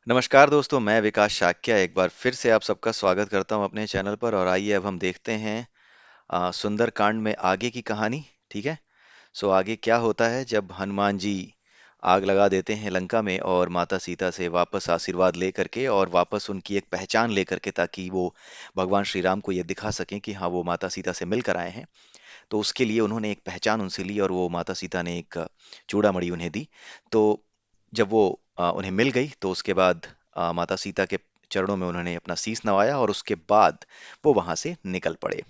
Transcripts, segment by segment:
नमस्कार दोस्तों, मैं विकास शाक्य एक बार फिर से आप सबका स्वागत करता हूं अपने चैनल पर। और आइए अब हम देखते हैं सुंदर कांड में आगे की कहानी। ठीक है। सो आगे क्या होता है जब हनुमान जी आग लगा देते हैं लंका में और माता सीता से वापस आशीर्वाद लेकर के और वापस उनकी एक पहचान लेकर के, ताकि वो भगवान श्री राम को ये दिखा सकें कि हाँ, वो माता सीता से मिलकर आए हैं। तो उसके लिए उन्होंने एक पहचान उनसे ली और वो माता सीता ने एक चूड़ामणि उन्हें दी। तो जब वो उन्हें मिल गई तो उसके बाद माता सीता के चरणों में उन्होंने अपना शीस नवाया और उसके बाद वो वहां से निकल पड़े।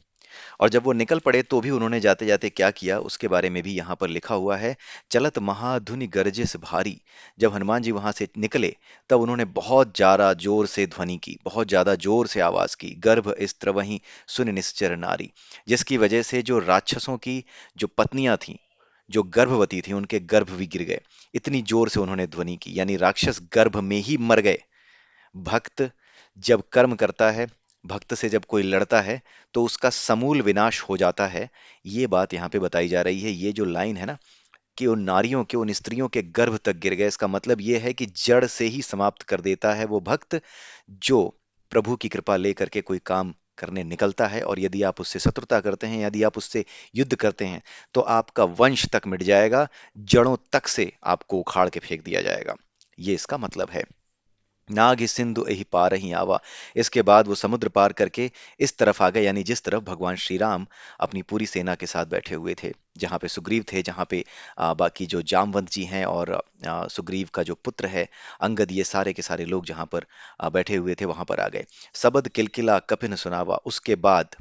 और जब वो निकल पड़े तो भी उन्होंने जाते जाते क्या किया उसके बारे में भी यहाँ पर लिखा हुआ है। चलत महाधुनि गरजिस भारी। जब हनुमान जी वहां से निकले तब उन्होंने बहुत ज्यादा जोर से ध्वनि की, बहुत ज्यादा जोर से आवाज की। गर्भ स्त्रवहि सुन निश्चर नारी। जिसकी वजह से जो राक्षसों की जो पत्नियां थीं, जो गर्भवती थी, उनके गर्भ भी गिर गए। इतनी जोर से उन्होंने ध्वनि की, यानी राक्षस गर्भ में ही मर गए। भक्त जब कर्म करता है, भक्त से जब कोई लड़ता है, तो उसका समूल विनाश हो जाता है। ये बात यहाँ पे बताई जा रही है। ये जो लाइन है ना, कि उन नारियों के, उन स्त्रियों के गर्भ तक गिर गए, इसका मतलब ये है कि जड़ से ही समाप्त कर देता है वो भक्त जो प्रभु की कृपा लेकर के कोई काम करने निकलता है। और यदि आप उससे शत्रुता करते हैं, यदि आप उससे युद्ध करते हैं, तो आपका वंश तक मिट जाएगा। जड़ों तक से आपको उखाड़ के फेंक दिया जाएगा। ये इसका मतलब है। नाग सिंधु एहि पार ही आवा। इसके बाद वो समुद्र पार करके इस तरफ आ गए, यानी जिस तरफ भगवान श्री राम अपनी पूरी सेना के साथ बैठे हुए थे, जहाँ पे सुग्रीव थे, जहाँ पे बाकी जो जामवंत जी हैं और सुग्रीव का जो पुत्र है अंगद, ये सारे के सारे लोग जहाँ पर बैठे हुए थे वहां पर आ गए। सबद किलकिला कपिन सुनावा। उसके बाद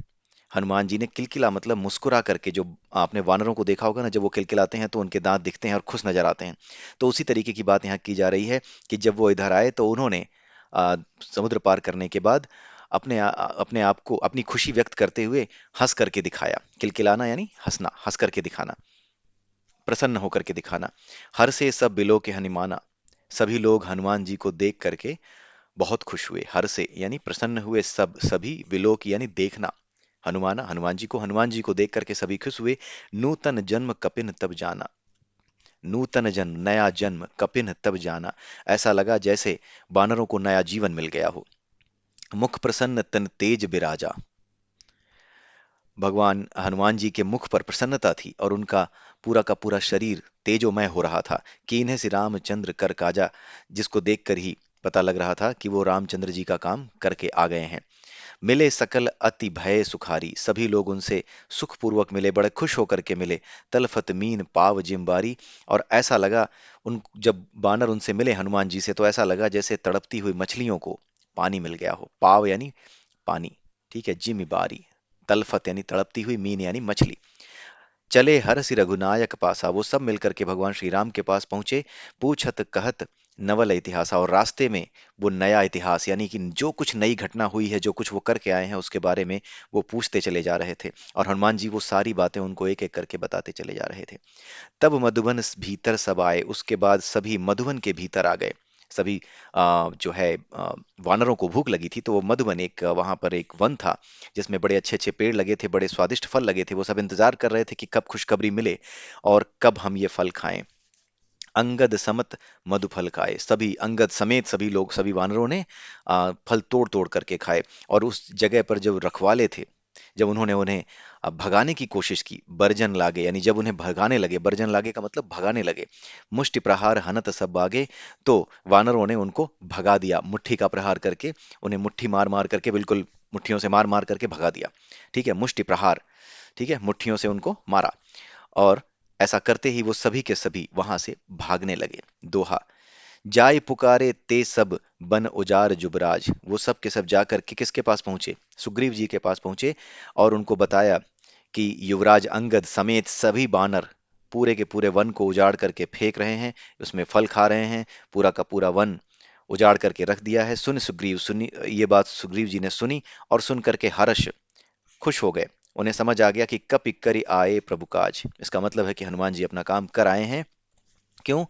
हनुमान जी ने किलकिला मतलब मुस्कुरा करके, जो आपने वानरों को देखा होगा ना, जब वो किलकिलाते हैं तो उनके दांत दिखते हैं और खुश नजर आते हैं। तो उसी तरीके की बात यहाँ की जा रही है कि जब वो इधर आए तो उन्होंने समुद्र पार करने के बाद अपने आप को, अपनी खुशी व्यक्त करते हुए हंस करके दिखाया। किलकिलाना यानी हंसना, हंस करके दिखाना, प्रसन्न होकर के दिखाना। हर से सब बिलो के हनुमाना। सभी लोग हनुमान जी को देख करके बहुत खुश हुए। हर से यानी प्रसन्न हुए, सब सभी विलोक यानी देखना। हनुमाना हनुमान जी को, हनुमान जी को देख करके सभी खुश हुए। नूतन जन्म कपिन तब जाना। नूतन जन्म, नया जन्म, कपिन तब जाना। ऐसा लगा जैसे बानरों को नया जीवन मिल गया हो। मुख प्रसन्न तन तेज बिराजा। भगवान हनुमान जी के मुख पर प्रसन्नता थी और उनका पूरा का पूरा शरीर तेजोमय हो रहा था। कीन्हे से रामचंद्र कर काजा। जिसको देखकर ही पता लग रहा था कि वो रामचंद्र जी का काम करके आ गए हैं। मिले सकल अति भय सुखारी। सभी लोग उनसे सुखपूर्वक मिले, बड़े खुश होकर के मिले। तलफत मीन पाव जिम्बारी। और ऐसा लगा, उन जब बानर उनसे मिले हनुमान जी से, तो ऐसा लगा जैसे तड़पती हुई मछलियों को पानी मिल गया हो। पाव यानी पानी, ठीक है। जिम्बारी, तलफत यानी तड़पती हुई, मीन यानी मछली। चले हरसि रघुनायक पासा। वो सब मिलकर के भगवान श्री राम के पास पहुंचे। पूछत कहत नवल इतिहास। और रास्ते में वो नया इतिहास, यानी कि जो कुछ नई घटना हुई है, जो कुछ वो करके आए हैं, उसके बारे में वो पूछते चले जा रहे थे। और हनुमान जी वो सारी बातें उनको एक एक करके बताते चले जा रहे थे। तब मधुबन भीतर सब आए। उसके बाद सभी मधुबन के भीतर आ गए। सभी जो है वानरों को भूख लगी थी, तो वो मधुबन, एक वहां पर एक वन था जिसमें बड़े अच्छे अच्छे पेड़ लगे थे, बड़े स्वादिष्ट फल लगे थे। वो सब इंतजार कर रहे थे कि कब खुशखबरी मिले और कब हम ये फल खाएं। अंगद समत मधुफल खाए। सभी अंगद समेत सभी लोग, सभी वानरों ने फल तोड़ तोड़ करके खाए। और उस जगह पर जब रखवाले थे, जब उन्होंने उन्हें भगाने की कोशिश की, बर्जन लागे, यानी जब उन्हें भगाने लगे, बर्जन लागे का मतलब भगाने लगे। मुष्टि प्रहार हनत सब आगे। तो वानरों ने उनको भगा दिया, मुट्ठी का प्रहार करके उन्हें मुट्ठी मार मार करके, बिल्कुल मुट्ठियों से मार मार करके भगा दिया। ठीक है, मुष्टि प्रहार, ठीक है, मुट्ठियों से उनको मारा। और ऐसा करते ही वो सभी के सभी वहां से भागने लगे। दोहा। जाय पुकारे ते सब बन उजार जुबराज। वो सब के सब जाकर के किसके पास पहुंचे? सुग्रीव जी के पास पहुंचे और उनको बताया कि युवराज अंगद समेत सभी बानर पूरे के पूरे वन को उजाड़ करके फेंक रहे हैं, उसमें फल खा रहे हैं। पूरा का पूरा वन उजाड़ करके रख दिया है। सुन सुग्रीव, सुनी ये बात सुग्रीव जी ने सुनी और सुन करके हर्ष, खुश हो गए। उन्हें समझ आ गया कि कप इक्करी आए प्रभु काज। इसका मतलब है कि हनुमान जी अपना काम कर आए हैं। क्यों?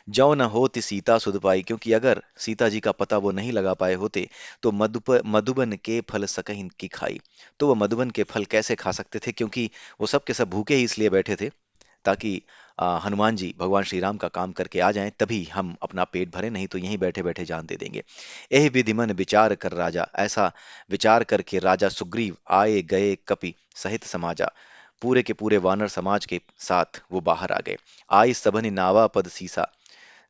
जौ न होति सीता सुध पाई। क्योंकि अगर सीता जी का पता वो नहीं लगा पाए होते तो मधुबन के फल सकहिन की खाई। तो वो मधुबन के फल कैसे खा सकते थे? क्योंकि वो सब के सब भूखे ही इसलिए बैठे थे ताकि हनुमान जी भगवान श्री राम का काम करके आ जाएं तभी हम अपना पेट भरें, नहीं तो यहीं बैठे बैठे जान दे देंगे। यह विधि मन विचार कर राजा, ऐसा विचार करके राजा सुग्रीव आए गए कपि सहित समाजा। पूरे के पूरे वानर समाज के साथ वो बाहर आ गए। आई सबनि नावा पद सीसा,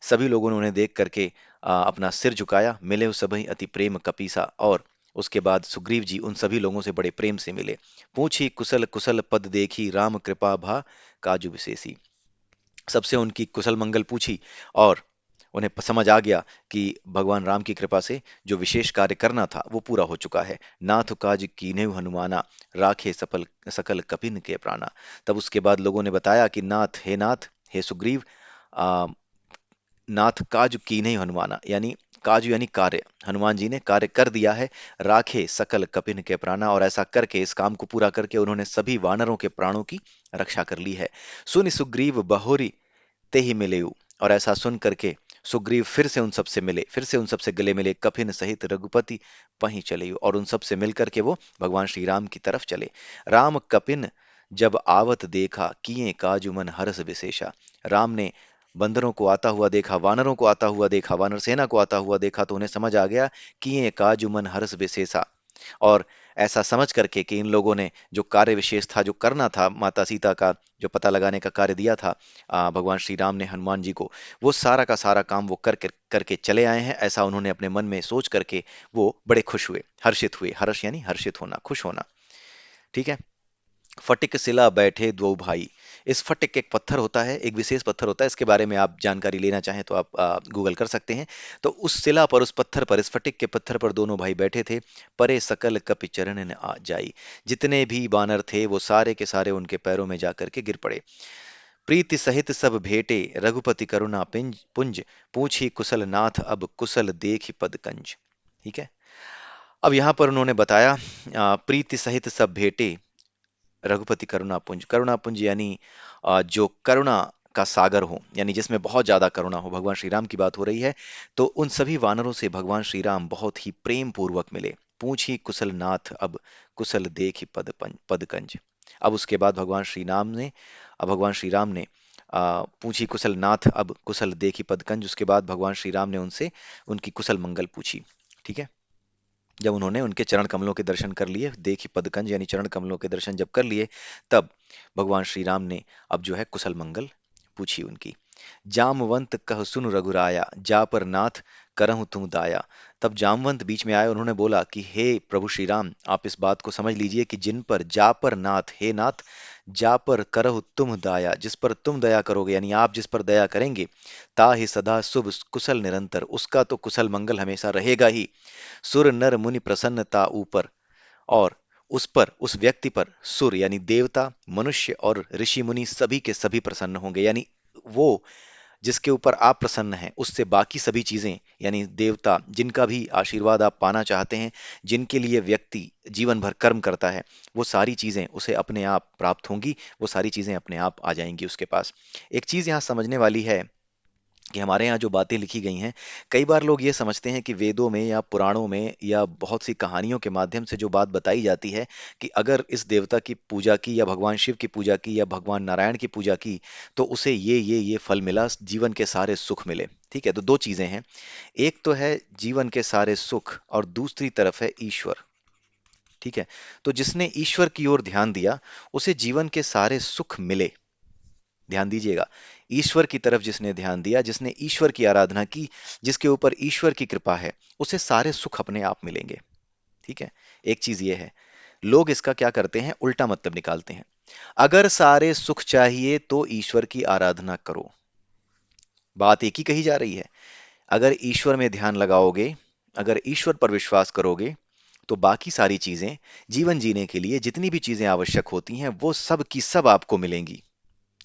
सभी लोगों ने उन्हें देख करके अपना सिर झुकाया। मिले उस सभी अति प्रेम कपीसा, और उसके बाद सुग्रीव जी उन सभी लोगों से बड़े प्रेम से मिले। पूछी कुशल कुशल पद देखी, राम कृपा भा काजू विशेषी। सबसे उनकी कुशल मंगल पूछी, और उन्हें समझ आ गया कि भगवान राम की कृपा से जो विशेष कार्य करना था वो पूरा हो चुका है। नाथ काज कीन्हु हनुमाना, राखे सफल सकल कपिन के प्राणा। तब उसके बाद लोगों ने बताया कि नाथ, हे सुग्रीव, आ, नाथ काज की नहीं हनुमाना, यानी काजु यानी कार्य, हनुमान जी ने कार्य कर दिया है। राखे सकल कपिन के प्राणा, और ऐसा करके, इस काम को पूरा करके उन्होंने सभी वानरों के प्राणों की रक्षा कर ली है। सुनि सुग्रीव बहोरी ते ही मिलेयु, और ऐसा सुन करके सुग्रीव फिर से उन सबसे मिले, फिर से उन सबसे गले मिले। कपिन सहित रघुपति पहीं चले, और उन सबसे मिल करके वो भगवान श्री राम की तरफ चले। राम कपिन जब आवत देखा, किए काजु मन हरस विशेषा। राम ने बंदरों को आता हुआ देखा, वानरों को आता हुआ देखा, वानर सेना को आता हुआ देखा, तो उन्हें समझ आ गया कि ये काजु मन हरस विशेषा। और ऐसा समझ करके कि इन लोगों ने जो कार्य विशेष था, जो करना था, माता सीता का जो पता लगाने का कार्य दिया था भगवान श्री राम ने हनुमान जी को, वो सारा का सारा काम वो करके चले आए हैं। ऐसा उन्होंने अपने मन में सोच करके वो बड़े खुश हुए, हर्षित हुए। हर्ष यानी हर्षित होना, खुश होना। ठीक है। फटिक सिला बैठे दो भाई। इस फटिक एक पत्थर होता है, एक विशेष पत्थर होता है, इसके बारे में आप जानकारी लेना चाहें तो आप गूगल कर सकते हैं। तो उस शिला पर, उस पत्थर पर, इस फटिक के पत्थर पर दोनों भाई बैठे थे। परे सकल कपि चरण न आ जाई, जितने भी बानर थे वो सारे के सारे उनके पैरों में जाकर के गिर पड़े। प्रीति सहित सब भेटे, रघुपति करुणा पिंज पुंज, पूछी कुशल नाथ अब कुशल देखि पद कंज। ठीक है। अब यहाँ पर उन्होंने बताया प्रीति सहित सब भेटे, रघुपति करुणापुंज। करुणापुंज यानी जो करुणा का सागर हो, यानी जिसमें बहुत ज्यादा करुणा हो, भगवान श्री राम की बात हो रही है। तो उन सभी वानरों से भगवान श्री राम बहुत ही प्रेम पूर्वक मिले। पूछी कुशल नाथ अब कुशल देखि पद कंज। अब उसके बाद भगवान श्री राम ने पूछी कुशल नाथ अब कुशल देखि पद कंज। उसके बाद भगवान श्री राम ने उनसे उनकी कुशल मंगल पूछी। ठीक है। जब उन्होंने उनके चरण कमलों के दर्शन कर लिए, देखी पदकंज यानी चरण कमलों के दर्शन जब कर लिए, तब भगवान श्री राम ने अब जो है कुशल मंगल पूछी उनकी। जामवंत कह सुन रघुराया, जा पर नाथ करहु तुम दाया। तब जामवंत बीच में आए, उन्होंने बोला कि हे प्रभु श्री राम, आप इस बात को समझ लीजिए कि जिन पर, जा पर नाथ, हे नाथ, जा पर करहु तुम दाया, जिस पर तुम दया करोगे, यानी आप जिस पर दया करेंगे, ता ही सदा शुभ कुशल निरंतर, उसका तो कुशल मंगल हमेशा रहेगा ही। सुर नर मुनि प्रसन्नता ऊपर, और उस पर, उस व्यक्ति पर, सुर यानी देवता, मनुष्य और ऋषि मुनि सभी के सभी प्रसन्न होंगे। यानी वो जिसके ऊपर आप प्रसन्न हैं, उससे बाकी सभी चीजें, यानी देवता जिनका भी आशीर्वाद आप पाना चाहते हैं, जिनके लिए व्यक्ति जीवन भर कर्म करता है, वो सारी चीजें उसे अपने आप प्राप्त होंगी, वो सारी चीजें अपने आप आ जाएंगी उसके पास। एक चीज यहाँ समझने वाली है कि हमारे यहाँ जो बातें लिखी गई हैं, कई बार लोग ये समझते हैं कि वेदों में या पुराणों में या बहुत सी कहानियों के माध्यम से जो बात बताई जाती है कि अगर इस देवता की पूजा की, या भगवान शिव की पूजा की, या भगवान नारायण की पूजा की, तो उसे ये फल मिला, जीवन के सारे सुख मिले। ठीक है। तो दो चीजें हैं, एक तो है जीवन के सारे सुख, और दूसरी तरफ है ईश्वर। ठीक है। तो जिसने ईश्वर की ओर ध्यान दिया, उसे जीवन के सारे सुख मिले। ध्यान दीजिएगा, ईश्वर की तरफ जिसने ध्यान दिया, जिसने ईश्वर की आराधना की, जिसके ऊपर ईश्वर की कृपा है, उसे सारे सुख अपने आप मिलेंगे। ठीक है। एक चीज ये है, लोग इसका क्या करते हैं, उल्टा मतलब निकालते हैं। अगर सारे सुख चाहिए तो ईश्वर की आराधना करो, बात एक ही कही जा रही है। अगर ईश्वर में ध्यान लगाओगे, अगर ईश्वर पर विश्वास करोगे, तो बाकी सारी चीजें, जीवन जीने के लिए जितनी भी चीजें आवश्यक होती हैं, वो सब की सब आपको मिलेंगी।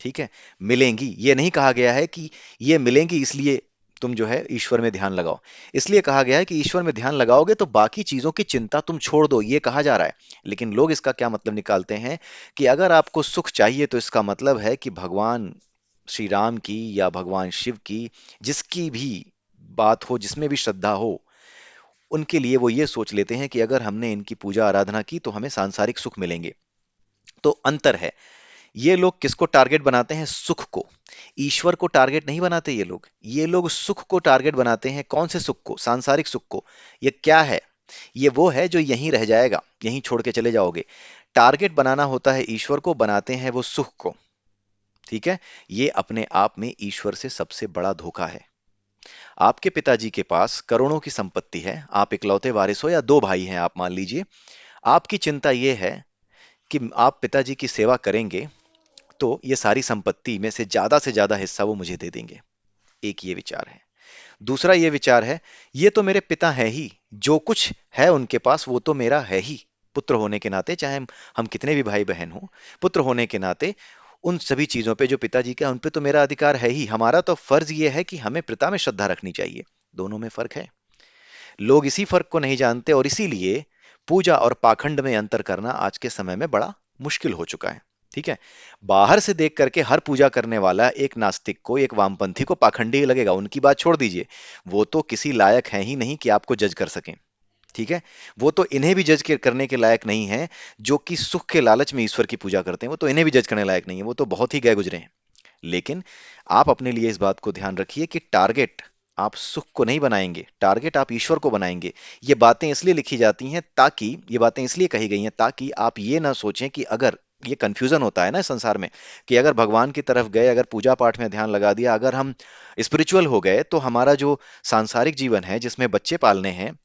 ठीक है। मिलेंगी, ये नहीं कहा गया है कि ये मिलेंगी इसलिए तुम जो है ईश्वर में ध्यान लगाओ। इसलिए कहा गया है कि ईश्वर में ध्यान लगाओगे तो बाकी चीजों की चिंता तुम छोड़ दो, ये कहा जा रहा है। लेकिन लोग इसका क्या मतलब निकालते हैं कि अगर आपको सुख चाहिए तो इसका मतलब है कि भगवान श्री राम की या भगवान शिव की, जिसकी भी बात हो, जिसमें भी श्रद्धा हो, उनके लिए वो ये सोच लेते हैं कि अगर हमने इनकी पूजा आराधना की तो हमें सांसारिक सुख मिलेंगे। तो अंतर है, ये लोग किसको टारगेट बनाते हैं? सुख को। ईश्वर को टारगेट नहीं बनाते ये लोग सुख को टारगेट बनाते हैं। कौन से सुख को? सांसारिक सुख को। ये क्या है? ये वो है जो यहीं रह जाएगा, यहीं छोड़ के चले जाओगे। टारगेट बनाना होता है ईश्वर को, बनाते हैं वो सुख को। ठीक है। ये अपने आप में ईश्वर से सबसे बड़ा धोखा है। आपके पिताजी के पास करोड़ों की संपत्ति है, आप इकलौते वारिस हो या दो भाई हैं आप मान लीजिए। आपकी चिंता यह है कि आप पिताजी की सेवा करेंगे तो ये सारी संपत्ति में से ज्यादा हिस्सा वो मुझे दे देंगे। एक ये विचार है। दूसरा ये विचार है, ये तो मेरे पिता है ही, जो कुछ है उनके पास वो तो मेरा है ही। पुत्र होने के नाते, चाहे हम कितने भी भाई बहन हो, पुत्र होने के नाते उन सभी चीजों पे जो पिताजी का है, उन पे तो मेरा अधिकार है ही। हमारा तो फर्ज ये है कि हमें पिता में श्रद्धा रखनी चाहिए। दोनों में फर्क है। लोग इसी फर्क को नहीं जानते और इसीलिए पूजा और पाखंड में अंतर करना आज के समय में बड़ा मुश्किल हो चुका है। ठीक है। बाहर से देख करके हर पूजा करने वाला एक नास्तिक को, एक वामपंथी को पाखंडी ही लगेगा। उनकी बात छोड़ दीजिए, वो तो किसी लायक है ही नहीं कि आपको जज कर सकें। ठीक है। वो तो इन्हें भी जज करने के लायक नहीं है, जो कि सुख के लालच में ईश्वर की पूजा करते हैं। वो तो इन्हें भी जज करने लायक नहीं है, वो तो बहुत ही गए गुजरे हैं। लेकिन आप अपने लिए इस बात को ध्यान रखिए कि टारगेट आप सुख को नहीं बनाएंगे, टारगेट आप ईश्वर को बनाएंगे। ये बातें इसलिए लिखी जाती हैं ताकि, ये बातें इसलिए कही गई हैं ताकि आप ये ना सोचें कि अगर, ये कंफ्यूजन होता है ना इस संसार में, कि अगर भगवान की तरफ गए, अगर पूजा पाठ में ध्यान लगा दिया, अगर हम स्पिरिचुअल हो गए, तो हमारा जो सांसारिक जीवन है जिसमें बच्चे पालने हैं,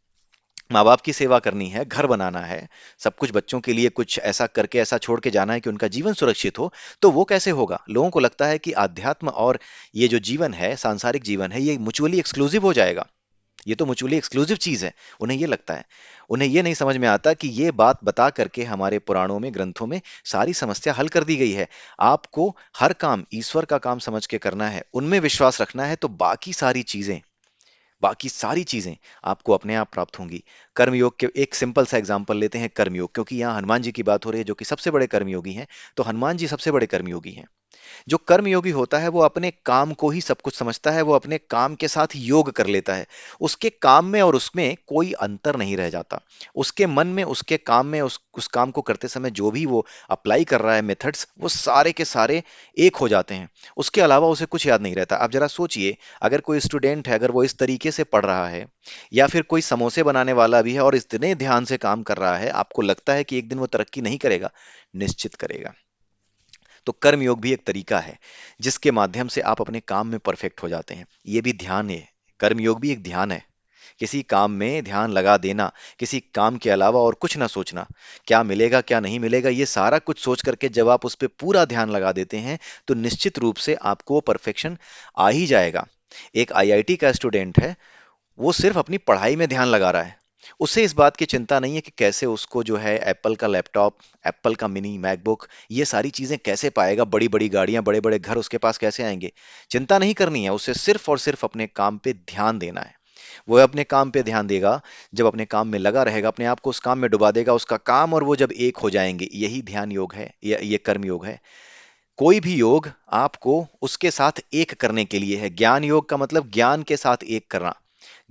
माँ बाप की सेवा करनी है, घर बनाना है, सब कुछ बच्चों के लिए कुछ ऐसा करके ऐसा छोड़ के जाना है कि उनका जीवन सुरक्षित हो, तो वो कैसे होगा? लोगों को लगता है कि आध्यात्म और ये जो जीवन है, सांसारिक जीवन है, ये म्यूचुअली एक्सक्लूसिव हो जाएगा। ये तो म्यूचुअली एक्सक्लूसिव चीज है, उन्हें ये लगता है। उन्हें ये नहीं समझ में आता कि ये बात बता करके हमारे पुराणों में, ग्रंथों में सारी समस्या हल कर दी गई है। आपको हर काम ईश्वर का काम समझ के करना है, उनमें विश्वास रखना है, तो बाकी सारी चीजें आपको अपने आप प्राप्त होंगी। कर्मयोग के एक सिंपल सा एग्जांपल लेते हैं, कर्मयोग, क्योंकि यहाँ हनुमान जी की बात हो रही है जो कि सबसे बड़े कर्मयोगी हैं। तो हनुमान जी सबसे बड़े कर्मयोगी हैं। जो कर्मयोगी होता है वो अपने काम को ही सब कुछ समझता है, वो अपने काम के साथ योग कर लेता है। उसके काम में और उसमें कोई अंतर नहीं रह जाता। उसके मन में, उसके काम में, उस काम को करते समय जो भी वो अप्लाई कर रहा है मेथड्स, वो सारे के सारे एक हो जाते हैं। उसके अलावा उसे कुछ याद नहीं रहता। आप जरा सोचिए, अगर कोई स्टूडेंट है, अगर वो इस तरीके से पढ़ रहा है, या फिर कोई समोसे बनाने वाला भी है और इतने ध्यान से काम कर रहा है, आपको लगता है कि एक दिन वो तरक्की नहीं करेगा? निश्चित करेगा। तो कर्मयोग भी एक तरीका है जिसके माध्यम से आप अपने काम में परफेक्ट हो जाते हैं। ये भी ध्यान है। कर्मयोग भी एक ध्यान है। किसी काम में ध्यान लगा देना, किसी काम के अलावा और कुछ ना सोचना, क्या मिलेगा क्या नहीं मिलेगा ये सारा कुछ सोच करके जब आप उस पर पूरा ध्यान लगा देते हैं, तो निश्चित रूप से आपको वो परफेक्शन आ ही जाएगा। एक आईआईटी का स्टूडेंट है, वो सिर्फ अपनी पढ़ाई में ध्यान लगा रहा है। उसे इस बात की चिंता नहीं है कि कैसे उसको जो है एप्पल का लैपटॉप, एप्पल का मिनी मैकबुक, ये सारी चीजें कैसे पाएगा, बड़ी बड़ी गाड़ियां, बड़े बड़े घर उसके पास कैसे आएंगे। चिंता नहीं करनी है उसे, सिर्फ और सिर्फ अपने काम पे ध्यान देना है। वो अपने काम पे ध्यान देगा, जब अपने काम में लगा रहेगा, अपने आप को उस काम में डुबा देगा, उसका काम और वो जब एक हो जाएंगे, यही ध्यान योग है, ये कर्म योग है। कोई भी योग आपको उसके साथ एक करने के लिए है। ज्ञान योग का मतलब ज्ञान के साथ एक करना,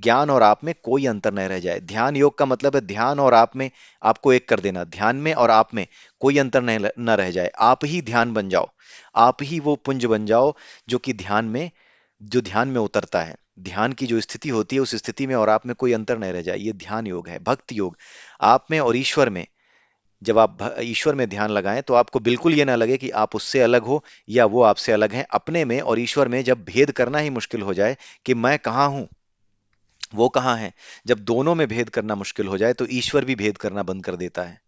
ज्ञान और आप में कोई अंतर न रह जाए। ध्यान योग का मतलब है ध्यान और आप में, आपको एक कर देना, ध्यान में और आप में कोई अंतर न रह जाए। आप ही ध्यान बन जाओ, आप ही वो पुंज बन जाओ जो कि ध्यान में, जो ध्यान में उतरता है। ध्यान की जो स्थिति होती है, उस स्थिति में और आप में कोई अंतर नहीं रह जाए, ये ध्यान योग है। भक्ति योग, आप में और ईश्वर में, जब आप ईश्वर में ध्यान लगाएं तो आपको बिल्कुल ये ना लगे कि आप उससे अलग हो या वो आपसे अलग हैं। अपने में और ईश्वर में जब भेद करना ही मुश्किल हो जाए कि मैं कहाँ हूं, वो कहाँ है, जब दोनों में भेद करना मुश्किल हो जाए, तो ईश्वर भी भेद करना बंद कर देता है।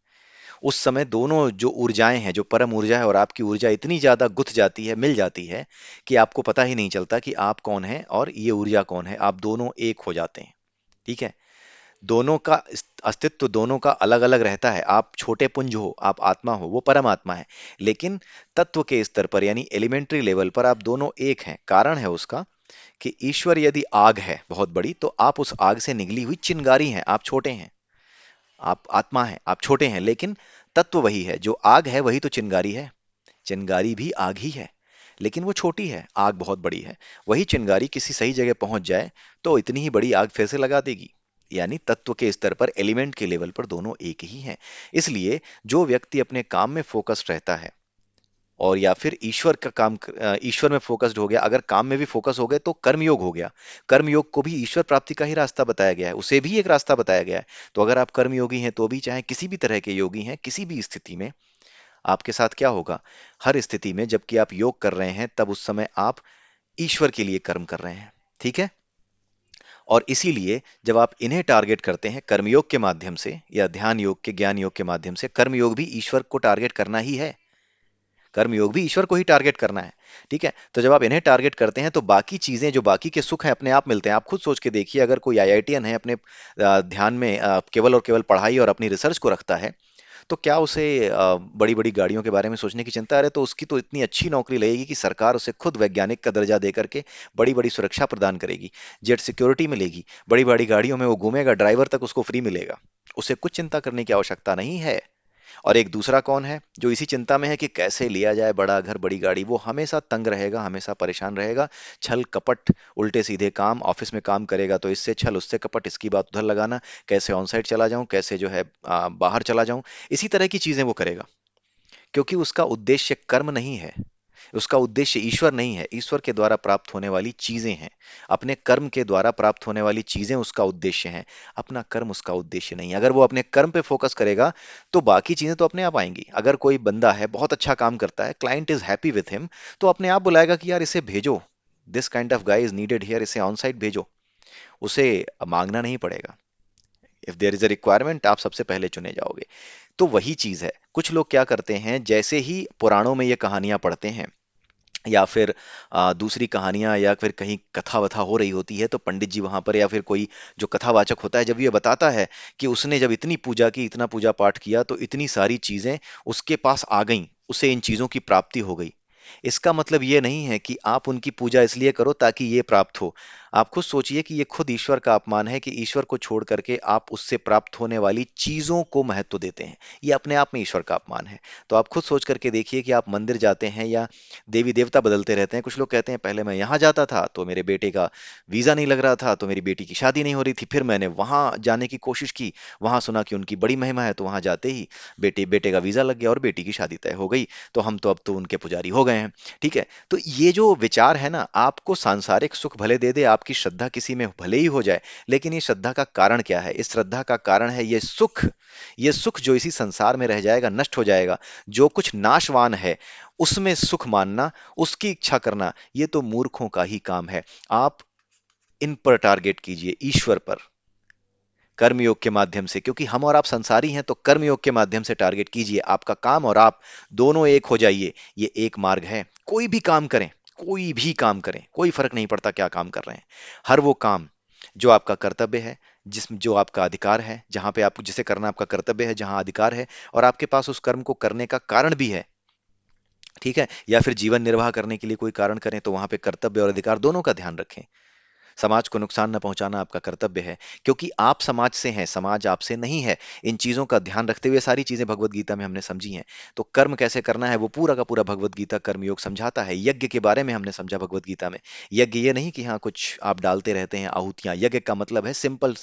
उस समय दोनों जो ऊर्जाएं हैं, जो परम ऊर्जा है और आपकी ऊर्जा इतनी ज्यादा गुथ जाती है, मिल जाती है, कि आपको पता ही नहीं चलता कि आप कौन है और ये ऊर्जा कौन है। आप दोनों एक हो जाते हैं। ठीक है। दोनों का अस्तित्व दोनों का अलग अलग रहता है। आप छोटे पुंज हो, आप आत्मा हो, वो परमात्मा है। लेकिन तत्व के स्तर पर, यानी एलिमेंट्री लेवल पर, आप दोनों एक हैं। कारण है उसका कि ईश्वर यदि आग है बहुत बड़ी, तो आप उस आग से निकली हुई चिंगारी हैं। आप छोटे हैं, आप आत्मा हैं, आप छोटे हैं, लेकिन तत्व वही है। जो आग है वही तो चिंगारी है। चिंगारी भी आग ही है, लेकिन वो छोटी है, आग बहुत बड़ी है। वही चिंगारी किसी सही जगह पहुंच जाए तो इतनी ही बड़ी आग फिर से लगा देगी। यानी तत्व के स्तर पर, एलिमेंट के लेवल पर दोनों एक ही हैं। इसलिए जो व्यक्ति अपने काम में फोकस्ड रहता है, और या फिर ईश्वर में फोकस्ड हो गया। अगर काम में भी फोकस हो गए तो कर्मयोग हो गया। कर्मयोग को भी ईश्वर प्राप्ति का ही रास्ता बताया गया है, उसे भी एक रास्ता बताया गया है। तो अगर आप कर्मयोगी हैं तो भी, चाहे किसी भी तरह के योगी हैं, किसी भी स्थिति में आपके साथ क्या होगा? हर स्थिति में जबकि आप योग कर रहे हैं तब उस समय आप ईश्वर के लिए कर्म कर रहे हैं। ठीक है? और इसीलिए जब आप इन्हें टारगेट करते हैं कर्मयोग के माध्यम से या ध्यान योग के, ज्ञान योग के माध्यम से, कर्मयोग भी ईश्वर को टारगेट करना ही है। कर्मयोग भी ईश्वर को ही टारगेट करना है। ठीक है? तो जब आप इन्हें टारगेट करते हैं तो बाकी चीजें, जो बाकी के सुख हैं, अपने आप मिलते हैं। आप खुद सोच के देखिए, अगर कोई आईआईटीएन है, अपने ध्यान में केवल और केवल पढ़ाई और अपनी रिसर्च को रखता है, तो क्या उसे बड़ी बड़ी गाड़ियों के बारे में सोचने की चिंता? अरे तो उसकी तो इतनी अच्छी नौकरी लगेगी कि सरकार उसे खुद वैज्ञानिक का दर्जा दे करके बड़ी बड़ी सुरक्षा प्रदान करेगी, जेट सिक्योरिटी मिलेगी, बड़ी बड़ी गाड़ियों में वो घूमेगा, ड्राइवर तक उसको फ्री मिलेगा। उसे कुछ चिंता करने की आवश्यकता नहीं है। और एक दूसरा कौन है जो इसी चिंता में है कि कैसे लिया जाए बड़ा घर, बड़ी गाड़ी? वो हमेशा तंग रहेगा, हमेशा परेशान रहेगा। छल कपट, उल्टे सीधे काम, ऑफिस में काम करेगा तो इससे छल, उससे कपट, इसकी बात उधर लगाना, कैसे ऑन साइड चला जाऊं, कैसे जो है बाहर चला जाऊं, इसी तरह की चीजें वो करेगा। क्योंकि उसका उद्देश्य कर्म नहीं है, उसका उद्देश्य ईश्वर नहीं है। ईश्वर के द्वारा प्राप्त होने वाली चीजें हैं, अपने कर्म के द्वारा प्राप्त होने वाली चीजें उसका उद्देश्य हैं। अपना कर्म उसका उद्देश्य नहीं है। अगर वो अपने कर्म पे फोकस करेगा तो बाकी चीजें तो अपने आप आएंगी। अगर कोई बंदा है, बहुत अच्छा काम करता है, client is happy with him, तो अपने आप बुलाएगा कि यार इसे भेजो, this kind of guy is needed here, इसे ऑन साइट भेजो। उसे मांगना नहीं पड़ेगा। If there is a requirement, आप सबसे पहले चुने जाओगे। तो वही चीज है। कुछ लोग क्या करते हैं, जैसे ही पुराणों में ये कहानियां पढ़ते हैं या फिर दूसरी कहानियां या फिर कहीं कथा वथा हो रही होती है, तो पंडित जी वहां पर या फिर कोई जो कथावाचक होता है, जब ये बताता है कि उसने जब इतनी पूजा की, इतना पूजा पाठ किया, तो इतनी सारी चीजें उसके पास आ गईं, उसे इन चीजों की प्राप्ति हो गई। इसका मतलब ये नहीं है कि आप उनकी पूजा इसलिए करो ताकि ये प्राप्त हो। आप खुद सोचिए कि ये खुद ईश्वर का अपमान है कि ईश्वर को छोड़ करके आप उससे प्राप्त होने वाली चीजों को महत्व देते हैं। ये अपने आप में ईश्वर का अपमान है। तो आप खुद सोच करके देखिए कि आप मंदिर जाते हैं या देवी देवता बदलते रहते हैं। कुछ लोग कहते हैं पहले मैं यहाँ जाता था तो मेरे बेटे का वीजा नहीं लग रहा था, तो मेरी बेटी की शादी नहीं हो रही थी, फिर मैंने वहां जाने की कोशिश की, वहां सुना कि उनकी बड़ी महिमा है, तो वहां जाते ही बेटे बेटे का वीजा लग गया और बेटी की शादी तय हो गई। तो हम तो अब तो उनके पुजारी हो गए हैं। ठीक है? तो ये जो विचार है ना, आपको सांसारिक सुख भले दे दे, आपकी श्रद्धा किसी में भले ही हो जाए, लेकिन ये श्रद्धा का कारण क्या है? इस श्रद्धा का कारण है ये सुख। ये सुख जो इसी संसार में रह जाएगा, नष्ट हो जाएगा। जो कुछ नाशवान है उसमें सुख मानना, उसकी इच्छा करना, ये तो मूर्खों का ही काम है। आप इन पर टारगेट कीजिए, ईश्वर पर, कर्मयोग के माध्यम से। क्योंकि हम और आप संसारी हैं, तो कर्मयोग के माध्यम से टारगेट कीजिए। आपका काम और आप दोनों एक हो जाइए। ये एक मार्ग है। कोई भी काम करें, कोई भी काम करें, कोई फर्क नहीं पड़ता क्या काम कर रहे हैं। हर वो काम जो आपका कर्तव्य है, जिसमें जो आपका अधिकार है, जहां पे आपको जिसे करना आपका कर्तव्य है, जहां अधिकार है, और आपके पास उस कर्म को करने का कारण भी है। ठीक है? या फिर जीवन निर्वाह करने के लिए कोई कारण करें, तो वहां पे कर्तव्य और अधिकार दोनों का ध्यान रखें। समाज को नुकसान न पहुंचाना आपका कर्तव्य है, क्योंकि आप समाज से हैं, समाज आपसे नहीं है। इन चीजों का ध्यान रखते हुए सारी चीजें भगवत गीता में हमने समझी हैं। तो कर्म कैसे करना है वो पूरा का पूरा भगवत गीता कर्मयोग समझाता है। यज्ञ के बारे में हमने समझा भगवत गीता में। यज्ञ ये नहीं कि हाँ कुछ आप डालते रहते हैं आहुतियां। यज्ञ का मतलब है, सिंपल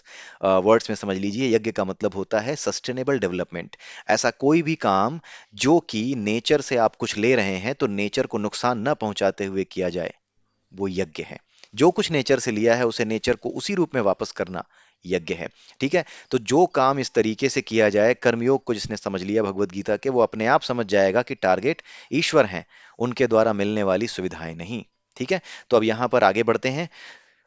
वर्ड्स में समझ लीजिए, यज्ञ का मतलब होता है सस्टेनेबल डेवलपमेंट। ऐसा कोई भी काम जो कि नेचर से आप कुछ ले रहे हैं तो नेचर को नुकसान न पहुंचाते हुए किया जाए, वो यज्ञ है। जो कुछ नेचर से लिया है उसे नेचर को उसी रूप में वापस करना यज्ञ है। ठीक है? तो जो काम इस तरीके से किया जाए, कर्मयोग को जिसने समझ लिया भगवत गीता के, वो अपने आप समझ जाएगा कि टारगेट ईश्वर हैं, उनके द्वारा मिलने वाली सुविधाएं नहीं। ठीक है? तो अब यहां पर आगे बढ़ते हैं।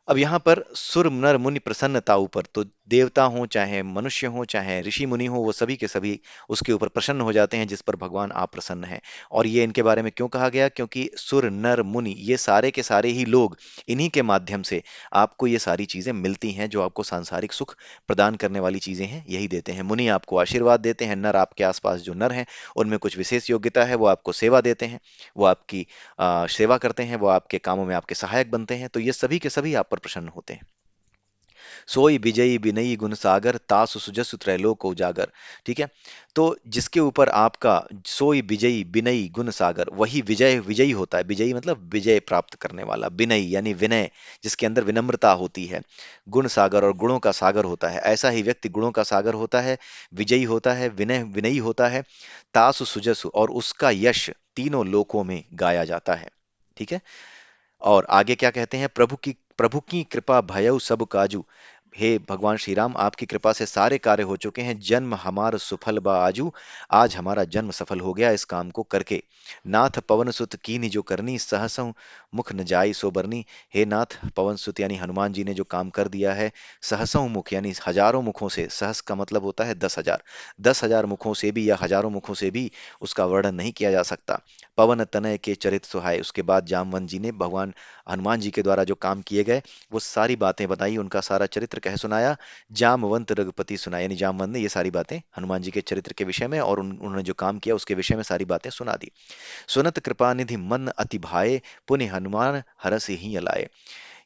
अब यहाँ पर सुर नर मुनि प्रसन्नता ऊपर, तो देवता हो चाहे मनुष्य हो चाहे ऋषि मुनि हो, वो सभी के सभी उसके ऊपर प्रसन्न हो जाते हैं जिस पर भगवान आप प्रसन्न हैं। और ये इनके बारे में क्यों कहा गया? क्योंकि सुर नर मुनि ये सारे के सारे ही लोग, इन्हीं के माध्यम से आपको ये सारी चीजें मिलती हैं जो आपको सांसारिक सुख प्रदान करने वाली चीजें हैं, यही देते हैं। मुनि आपको आशीर्वाद देते हैं, नर आपके आसपास जो नर हैं उनमें कुछ विशेष योग्यता है, वो आपको सेवा देते हैं, वो आपकी सेवा करते हैं, वो आपके कामों में आपके सहायक बनते हैं। तो ये सभी के सभी आप पर प्रसन्न होते हैं। सोई विजयी विनयी गुण सागर, तासु सुजसु त्रैलोक उजागर। ठीक है। तो जिसके ऊपर आपका सोई विजयी विनयी गुण सागर, वही विजय विजयी होता है। विजयी मतलब विजय प्राप्त करने वाला, विनयी यानी विनय, जिसके अंदर विनम्रता होती है। गुण सागर और गुणों का सागर होता है, ऐसा ही व्यक्ति गुणों का सागर होता है, विजयी होता है, विनय विनयी होता है। तासु सुजसु, और उसका यश तीनों लोकों में गाया जाता है। ठीक है। और आगे क्या कहते हैं, प्रभु की कृपा भयउ सब काजू। हे भगवान श्री राम, आपकी कृपा से सारे कार्य हो चुके हैं, जन्म हमार सुफल बा आजू। आज हमारा जन्म सफल हो गया इस काम को करके। नाथ पवन सुत कीन्ही जो करनी, सहसहु मुख न जाई सो बरनी। हे नाथ, पवन सुत यानी हनुमान जी ने जो काम कर दिया है, सहसहु मुख यानी हजारों मुखों से, सहस का मतलब होता है 10,000, 10,000 मुखों से भी या हजारों मुखों से भी उसका वर्णन नहीं किया जा सकता। पवन तनय के चरित सुहाए, उसके बाद जामवंत जी ने भगवान हनुमान जी के द्वारा जो काम किए गए वो सारी बातें बताई, उनका सारा चरित्र कह सुनाया। जामवंत रघुपति सुनाया, यानी जामवंत ने ये सारी बातें हनुमान जी के चरित्र के विषय में और उन्होंने जो काम किया उसके विषय में सारी बातें सुना दी। सुनत कृपा निधि मन अति भाए, पुनि हनुमान हरषि ही लाए।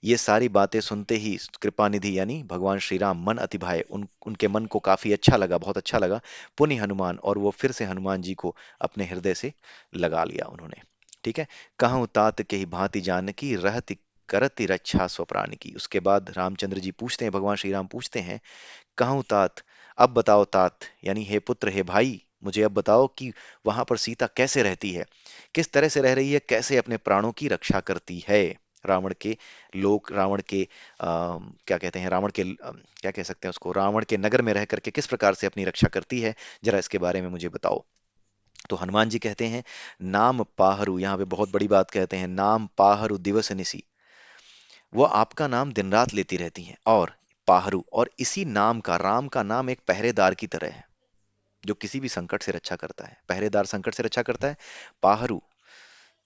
ये सारी बातें सुनते ही कृपा निधि यानी भगवान श्री राम मन अति भाए, उनके मन को काफी अच्छा लगा, बहुत अच्छा लगा। पुनि हनुमान, और वो फिर से हनुमान जी को अपने हृदय से लगा लिया उन्होंने। ठीक है। कहूँ तात के ही भांति जानकी, रहति करति रक्षा स्वप्राण की। उसके बाद रामचंद्र जी पूछते हैं, भगवान श्री राम पूछते हैं, कहूँ तात, अब बताओ तात, यानी हे पुत्र हे भाई, मुझे अब बताओ कि वहां पर सीता कैसे रहती है, किस तरह से रह रही है, कैसे अपने प्राणों की रक्षा करती है। रावण के लोग, रावण के क्या कहते हैं, रावण के क्या कह सकते हैं उसको, रावण के नगर में रह करके किस प्रकार से अपनी रक्षा करती है, जरा इसके बारे में मुझे बताओ। तो हनुमान जी कहते हैं, नाम पाहरु, यहाँ पे बहुत बड़ी बात कहते हैं, नाम पाहरु दिवस निसी। वो आपका नाम दिन रात लेती रहती हैं। और पाहरु, और इसी नाम का, राम का नाम एक पहरेदार की तरह है, जो किसी भी संकट से रक्षा करता है। पहरेदार संकट से रक्षा करता है। पाहरु,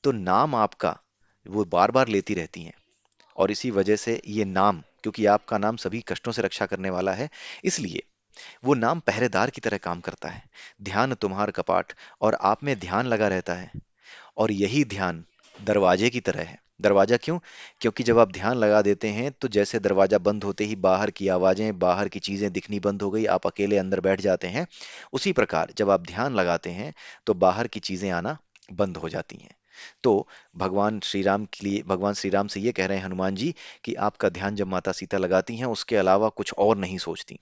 तो नाम आपका वो बार बार लेती रहती हैं। और इसी वजह से ये नाम, क्योंकि आपका नाम सभी कष्टों से रक्षा करने वाला है, इसलिए वो नाम पहरेदार की तरह काम करता है। ध्यान तुम्हार कपाट, और आप में ध्यान लगा रहता है। और यही ध्यान दरवाजे की तरह है। दरवाजा क्यों? क्योंकि जब आप ध्यान लगा देते हैं तो जैसे दरवाजा बंद होते ही बाहर की आवाजें, बाहर की चीजें दिखनी बंद हो गई, आप अकेले अंदर बैठ जाते हैं, उसी प्रकार जब आप ध्यान लगाते हैं तो बाहर की चीजें आना बंद हो जाती हैं। तो भगवान श्री राम के लिए, भगवान श्री राम से ये कह रहे हैं हनुमान जी कि आपका ध्यान जब माता सीता लगाती हैं उसके अलावा कुछ और नहीं सोचती।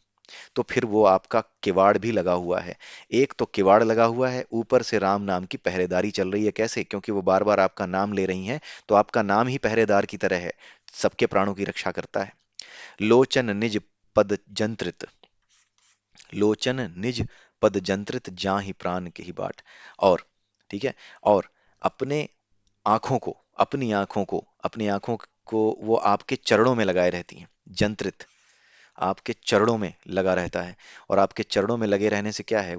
तो फिर वो आपका किवाड़ भी लगा हुआ है। एक तो किवाड़ लगा हुआ है, ऊपर से राम नाम की पहरेदारी चल रही है। कैसे? क्योंकि वो बार बार आपका नाम ले रही हैं, तो आपका नाम ही पहरेदार की तरह है, सबके प्राणों की रक्षा करता है। लोचन निज पद जंत्रित, लोचन निज पद जंत्रित, जाहि प्राण के ही बाट। और ठीक है। और अपने आंखों को, अपनी आंखों को वो आपके चरणों में लगाए रहती हैं। जंत्रित, आपके चरणों में लगा रहता है। और आपके चरणों में लगे रहने से क्या है,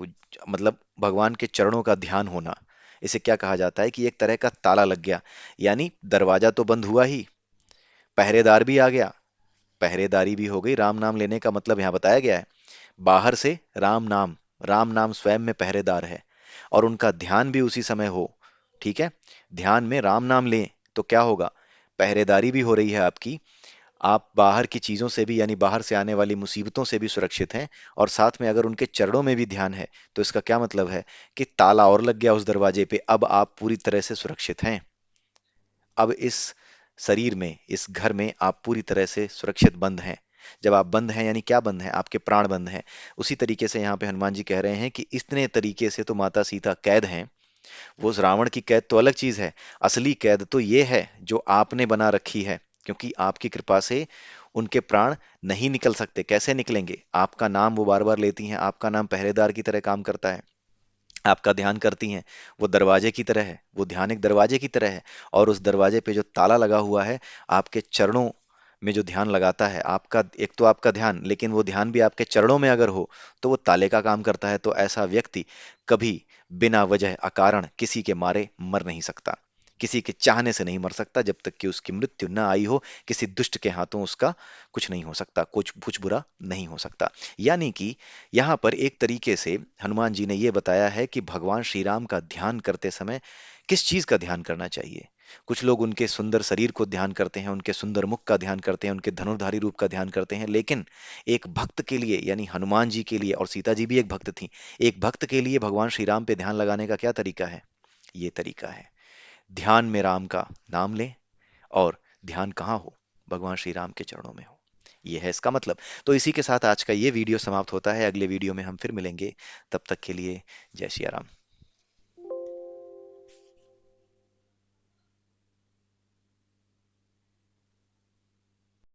मतलब भगवान के चरणों का ध्यान होना, इसे क्या कहा जाता है कि एक तरह का ताला लग गया। यानी दरवाजा तो बंद हुआ ही, पहरेदार भी आ गया, पहरेदारी भी हो गई। राम नाम लेने का मतलब यहाँ बताया गया है, बाहर से राम नाम, राम नाम स्वयं में पहरेदार है, और उनका ध्यान भी उसी समय हो। ठीक है। ध्यान में राम नाम लें तो क्या होगा, पहरेदारी भी हो रही है आपकी, आप बाहर की चीजों से भी, यानी बाहर से आने वाली मुसीबतों से भी सुरक्षित हैं। और साथ में अगर उनके चरणों में भी ध्यान है तो इसका क्या मतलब है कि ताला और लग गया उस दरवाजे पे, अब आप पूरी तरह से सुरक्षित हैं। अब इस शरीर में, इस घर में आप पूरी तरह से सुरक्षित बंद हैं। जब आप बंद हैं यानी क्या बंद हैं, आपके प्राण बंद हैं। उसी तरीके से यहाँ पे हनुमान जी कह रहे हैं कि इतने तरीके से तो माता सीता कैद हैं। वो उस रावण की कैद तो अलग चीज है, असली कैद तो ये है जो आपने बना रखी है। क्योंकि आपकी कृपा से उनके प्राण नहीं निकल सकते। कैसे निकलेंगे? आपका नाम वो बार बार लेती हैं, आपका नाम पहरेदार की तरह काम करता है, आपका ध्यान करती हैं। वो दरवाजे की तरह है, वो ध्यान एक दरवाजे की तरह है। और उस दरवाजे पे जो ताला लगा हुआ है, आपके चरणों में जो ध्यान लगाता है आपका, एक तो आपका ध्यान, लेकिन वो ध्यान भी आपके चरणों में अगर हो तो वो ताले का काम करता है। तो ऐसा व्यक्ति कभी बिना वजह अकारण किसी के मारे मर नहीं सकता, किसी के चाहने से नहीं मर सकता। जब तक कि उसकी मृत्यु न आई हो, किसी दुष्ट के हाथों उसका कुछ नहीं हो सकता, कुछ कुछ बुरा नहीं हो सकता। यानी कि यहाँ पर एक तरीके से हनुमान जी ने यह बताया है कि भगवान श्री राम का ध्यान करते समय किस चीज का ध्यान करना चाहिए। कुछ लोग उनके सुंदर शरीर को ध्यान करते हैं, उनके सुंदर मुख का ध्यान करते हैं, उनके धनुर्धारी रूप का ध्यान करते हैं। लेकिन एक भक्त के लिए, यानी हनुमान जी के लिए, और सीता जी भी एक भक्त थी, एक भक्त के लिए भगवान श्री राम पे ध्यान लगाने का क्या तरीका है? ये तरीका है, ध्यान में राम का नाम ले, और ध्यान कहाँ हो? भगवान श्री राम के चरणों में हो। ये है इसका मतलब। तो इसी के साथ आज का ये वीडियो समाप्त होता है। अगले वीडियो में हम फिर मिलेंगे। तब तक के लिए जय श्री राम।